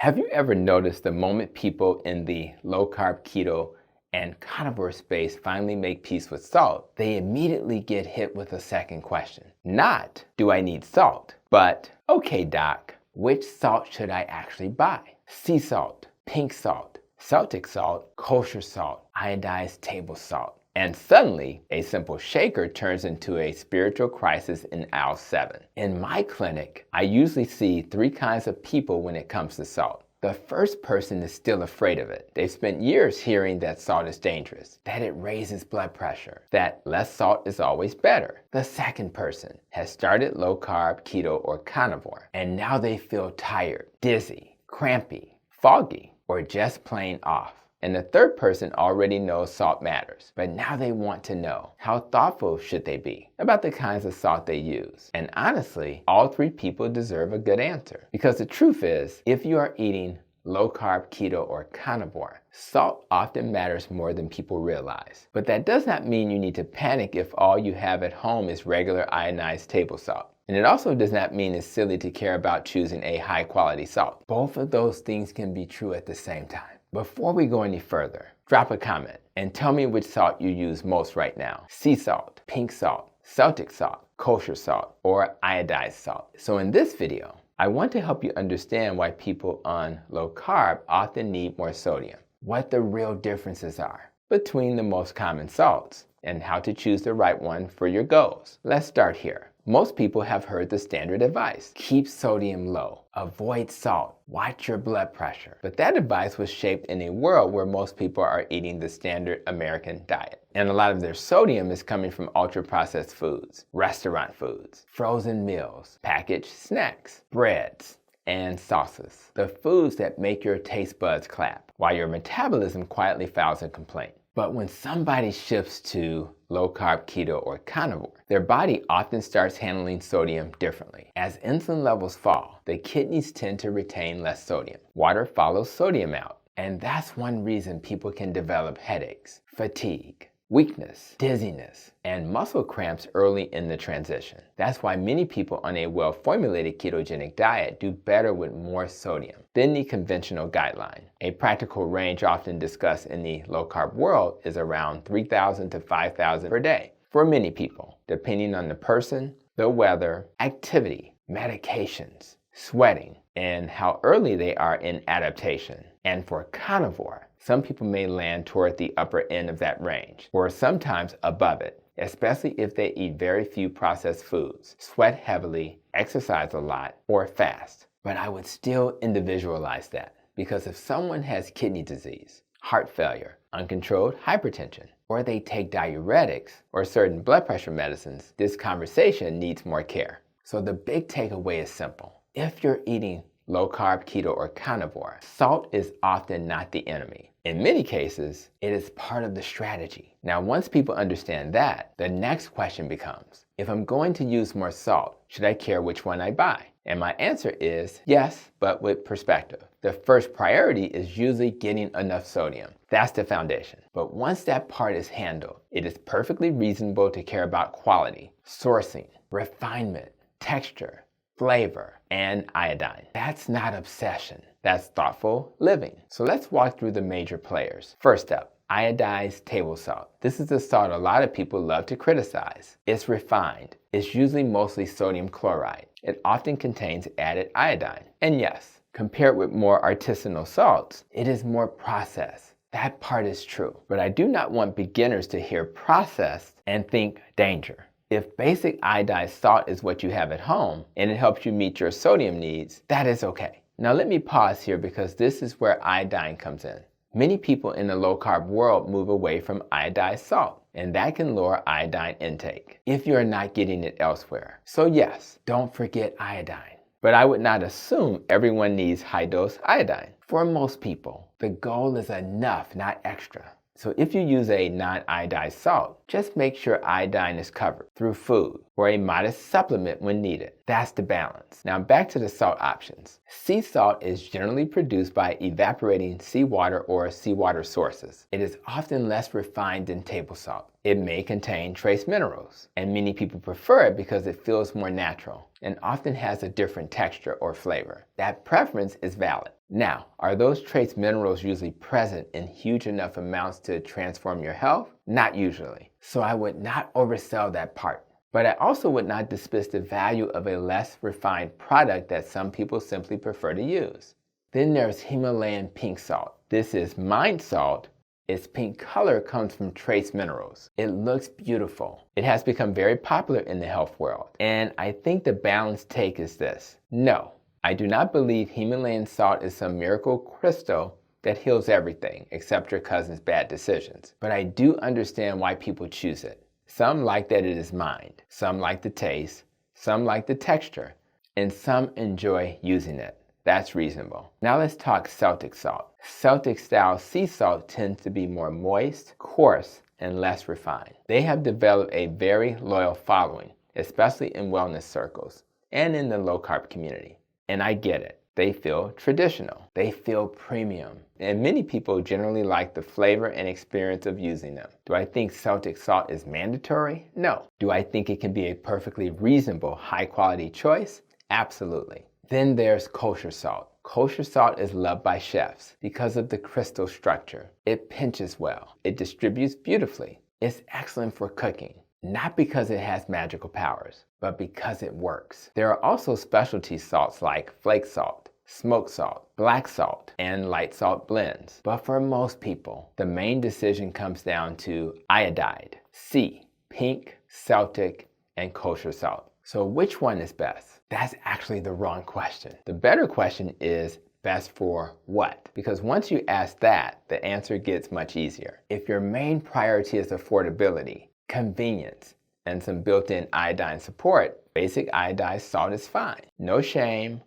Have you ever noticed the moment people in the low-carb keto and carnivore space finally make peace with salt, they immediately get hit with a second question. Not, do I need salt? But, okay doc, which salt should I actually buy? Sea salt, pink salt, Celtic salt, kosher salt, iodized table salt. And suddenly, a simple shaker turns into a spiritual crisis in aisle 7. In my clinic, I usually see 3 kinds of people when it comes to salt. The first person is still afraid of it. They've spent years hearing that salt is dangerous, that it raises blood pressure, that less salt is always better. The second person has started low-carb, keto, or carnivore, and now they feel tired, dizzy, crampy, foggy, or just plain off. And the third person already knows salt matters, but now they want to know, how thoughtful should they be about the kinds of salt they use? And honestly, all 3 people deserve a good answer. Because the truth is, if you are eating low-carb, keto, or carnivore, salt often matters more than people realize. But that does not mean you need to panic if all you have at home is regular ionized table salt. And it also does not mean it's silly to care about choosing a high-quality salt. Both of those things can be true at the same time. Before we go any further, drop a comment and tell me which salt you use most right now. Sea salt, pink salt, Celtic salt, kosher salt, or iodized salt. So in this video, I want to help you understand why people on low carb often need more sodium, what the real differences are between the most common salts, and how to choose the right one for your goals. Let's start here. Most people have heard the standard advice: keep sodium low, avoid salt, watch your blood pressure. But that advice was shaped in a world where most people are eating the standard American diet. And a lot of their sodium is coming from ultra-processed foods, restaurant foods, frozen meals, packaged snacks, breads, and sauces. The foods that make your taste buds clap, while your metabolism quietly files a complaint. But when somebody shifts to low-carb, keto, or carnivore, their body often starts handling sodium differently. As insulin levels fall, the kidneys tend to retain less sodium. Water follows sodium out, and that's one reason people can develop headaches, fatigue, weakness, dizziness, and muscle cramps early in the transition. That's why many people on a well-formulated ketogenic diet do better with more sodium than the conventional guideline. A practical range often discussed in the low-carb world is around 3,000 to 5,000 per day for many people, depending on the person, the weather, activity, medications, sweating, and how early they are in adaptation. And for carnivore, some people may land toward the upper end of that range, or sometimes above it, especially if they eat very few processed foods, sweat heavily, exercise a lot, or fast. But I would still individualize that, because if someone has kidney disease, heart failure, uncontrolled hypertension, or they take diuretics or certain blood pressure medicines, this conversation needs more care. So the big takeaway is simple. If you're eating low-carb, keto, or carnivore, salt is often not the enemy. In many cases, it is part of the strategy. Now, once people understand that, the next question becomes, if I'm going to use more salt, should I care which one I buy? And my answer is yes, but with perspective. The first priority is usually getting enough sodium. That's the foundation. But once that part is handled, it is perfectly reasonable to care about quality, sourcing, refinement, texture, flavor, and iodine. That's not obsession. That's thoughtful living. So let's walk through the major players. First up, iodized table salt. This is the salt a lot of people love to criticize. It's refined. It's usually mostly sodium chloride. It often contains added iodine. And yes, compared with more artisanal salts, it is more processed. That part is true. But I do not want beginners to hear processed and think danger. If basic iodized salt is what you have at home and it helps you meet your sodium needs, that is okay. Now let me pause here, because this is where iodine comes in. Many people in the low-carb world move away from iodized salt, and that can lower iodine intake if you are not getting it elsewhere. So yes, don't forget iodine. But I would not assume everyone needs high-dose iodine. For most people, the goal is enough, not extra. So if you use a non-iodized salt, just make sure iodine is covered through food or a modest supplement when needed. That's the balance. Now back to the salt options. Sea salt is generally produced by evaporating seawater or seawater sources. It is often less refined than table salt. It may contain trace minerals, and many people prefer it because it feels more natural and often has a different texture or flavor. That preference is valid. Now, are those trace minerals usually present in huge enough amounts to transform your health? Not usually. So I would not oversell that part. But I also would not dismiss the value of a less refined product that some people simply prefer to use. Then there's Himalayan pink salt. This is mined salt. Its pink color comes from trace minerals. It looks beautiful. It has become very popular in the health world. And I think the balanced take is this. No, I do not believe Himalayan salt is some miracle crystal that heals everything except your cousin's bad decisions. But I do understand why people choose it. Some like that it is mined, some like the taste, some like the texture, and some enjoy using it. That's reasonable. Now let's talk Celtic salt. Celtic style sea salt tends to be more moist, coarse, and less refined. They have developed a very loyal following, especially in wellness circles and in the low carb community. And I get it. They feel traditional. They feel premium. And many people generally like the flavor and experience of using them. Do I think Celtic salt is mandatory? No. Do I think it can be a perfectly reasonable, high-quality choice? Absolutely. Then there's kosher salt. Kosher salt is loved by chefs because of the crystal structure. It pinches well. It distributes beautifully. It's excellent for cooking. Not because it has magical powers, but because it works. There are also specialty salts like flake salt, smoked salt, black salt, and light salt blends. But for most people, the main decision comes down to iodide, C, pink, Celtic, and kosher salt. So which one is best? That's actually the wrong question. The better question is best for what? Because once you ask that, the answer gets much easier. If your main priority is affordability, convenience, and some built-in iodine support, basic iodized salt is fine. No shame,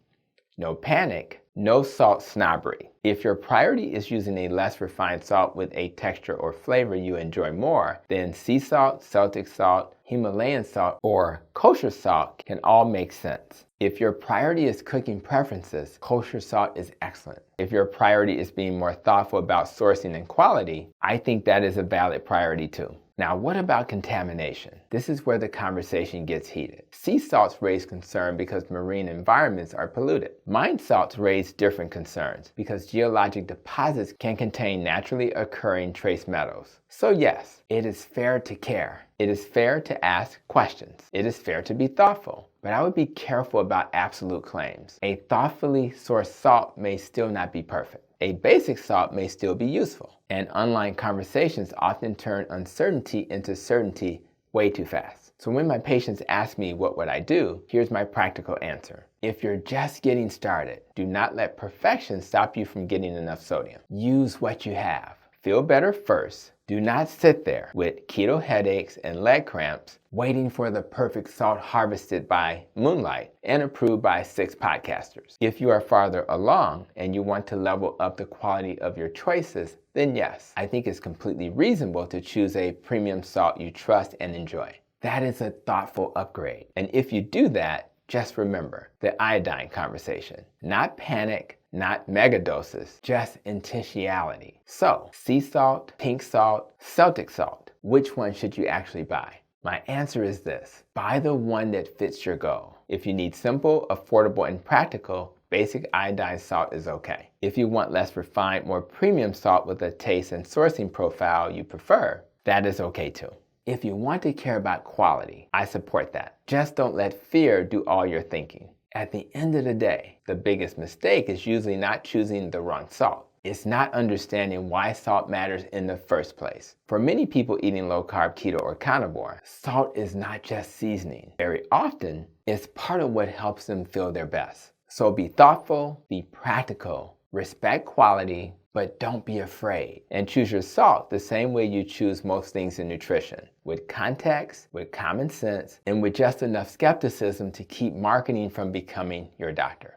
no panic, no salt snobbery. If your priority is using a less refined salt with a texture or flavor you enjoy more, then sea salt, Celtic salt, Himalayan salt, or kosher salt can all make sense. If your priority is cooking preferences, kosher salt is excellent. If your priority is being more thoughtful about sourcing and quality, I think that is a valid priority too. Now, what about contamination? This is where the conversation gets heated. Sea salts raise concern because marine environments are polluted. Mined salts raise different concerns because geologic deposits can contain naturally occurring trace metals. So yes, it is fair to care. It is fair to ask questions. It is fair to be thoughtful. But I would be careful about absolute claims. A thoughtfully sourced salt may still not be perfect. A basic salt may still be useful. And online conversations often turn uncertainty into certainty way too fast. So when my patients ask me what would I do, here's my practical answer. If you're just getting started, do not let perfection stop you from getting enough sodium. Use what you have. Feel better first. Do not sit there with keto headaches and leg cramps waiting for the perfect salt harvested by moonlight and approved by 6 podcasters. If you are farther along and you want to level up the quality of your choices, then yes, I think it's completely reasonable to choose a premium salt you trust and enjoy. That is a thoughtful upgrade. And if you do that, just remember the iodine conversation. Not panic, not mega doses, just intentionality. So, sea salt, pink salt, Celtic salt, which one should you actually buy? My answer is this: buy the one that fits your goal. If you need simple, affordable, and practical, basic iodine salt is okay. If you want less refined, more premium salt with a taste and sourcing profile you prefer, that is okay too. If you want to care about quality, I support that. Just don't let fear do all your thinking. At the end of the day, the biggest mistake is usually not choosing the wrong salt. It's not understanding why salt matters in the first place. For many people eating low-carb, keto, or carnivore, salt is not just seasoning. Very often, it's part of what helps them feel their best. So be thoughtful, be practical, respect quality, but don't be afraid. And choose your salt the same way you choose most things in nutrition. With context, with common sense, and with just enough skepticism to keep marketing from becoming your doctor.